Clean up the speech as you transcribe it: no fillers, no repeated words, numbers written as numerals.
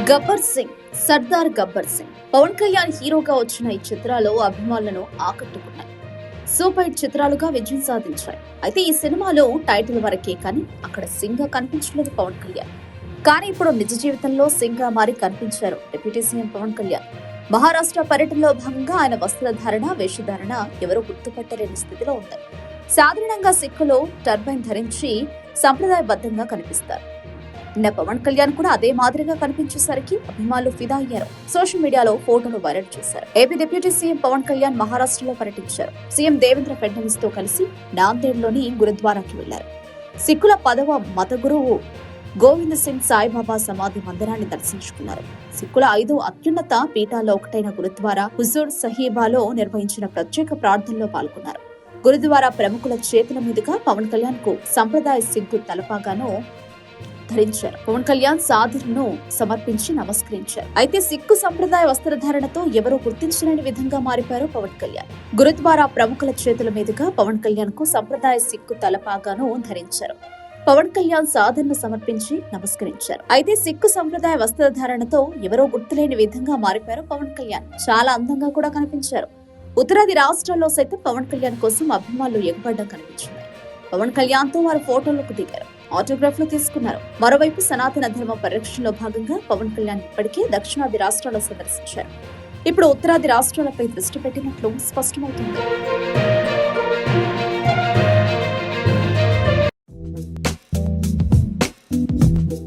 గబ్బర్ సింగ్, సర్దార్ గబ్బర్ సింగ్. పవన్ కళ్యాణ్ హీరోగా వచ్చిన ఈ చిత్రాలు అభిమానులను ఆకట్టుకున్నాయి. సూపర్ హిట్ చిత్రాలుగా విజయం సాధించాయి. అయితే ఈ సినిమాలో టైటిల్ వరకే కానీ అక్కడ సింగ్ గా కనిపించలేదు పవన్ కళ్యాణ్. కానీ ఇప్పుడు నిజ జీవితంలో సింగ్ గా మారి కనిపించారు డిప్యూటీ సీఎం పవన్ కళ్యాణ్. మహారాష్ట్ర పర్యటనలో భాగంగా ఆయన వస్త్రధారణ, వేషధారణ ఎవరూ గుర్తుపట్టలేని స్థితిలో ఉంది. సాధారణంగా సిక్కులు టర్బైన్ ధరించి సంప్రదాయబద్ధంగా కనిపిస్తారు. నిన్న పవన్ కళ్యాణ్ కూడా అదే మాదిరిగా కనిపించేసరికి అభిమానులు ఫిదా అయ్యారు. సోషల్ మీడియాలో ఫోటోలు వైరల్ చేశారు. AP deputy CM Pawan Kalyan మహారాష్ట్రలో పర్యటించారు. సీఎం దేవేంద్ర ఫడ్నవీస్ తో కలిసి నాందేడ్లోని గురుద్వారాకి వెళ్లారు. సిక్కుల 10వ మత గురువు గోవింద్ సింగ్ సాయిబాబా సమాధి మందిరాన్ని దర్శించుకున్నారు. సిక్కుల 5 అత్యున్నత పీఠాల్లో ఒకటైన గురుద్వారా హుజూర్ సహీబాలో నిర్వహించిన ప్రత్యేక ప్రార్థనలో పాల్గొన్నారు. గురుద్వారా ప్రముఖుల చేతుల మీదుగా పవన్ కళ్యాణ్ కు సంప్రదాయ సిగ్గు తలపాగాను ధరించారు. పవన్ కళ్యాణ్ సాధును సమర్పించి నమస్కరించారు. అయితే సిక్కు సంప్రదాయ వస్త్రధారణతో ఎవరూ గుర్తించలేని విధంగా మారిపారు పవన్ కళ్యాణ్. గురుద్వారా ప్రముఖుల చేతుల మీదుగా పవన్ కళ్యాణ్ కు సంప్రదాయ సిక్కు తలపాగాను ధరించారు. పవన్ కళ్యాణ్ సాధును సమర్పించి నమస్కరించారు. అయితే సిక్కు సంప్రదాయ వస్త్రధారణతో ఎవరో గుర్తులేని విధంగా మారిపారు పవన్ కళ్యాణ్. చాలా అందంగా కూడా కనిపించారు. ఉత్తరాది రాష్ట్రాల్లో సైతం పవన్ కళ్యాణ్ కోసం అభిమానులు ఎగబడ్డం కనిపించింది. పవన్ కళ్యాణ్ తో వారు ఫోటోలకు దిగారు, ఆటోగ్రాఫ్లు తీసుకున్నారు. మరోవైపు సనాతన ధర్మ పరిరక్షణలో భాగంగా పవన్ కళ్యాణ్ ఇప్పటికే దక్షిణాది రాష్ట్రాలు సందర్శించారు. ఇప్పుడు ఉత్తరాది రాష్ట్రాలపై దృష్టి పెట్టినట్లు స్పష్టమవుతుంది.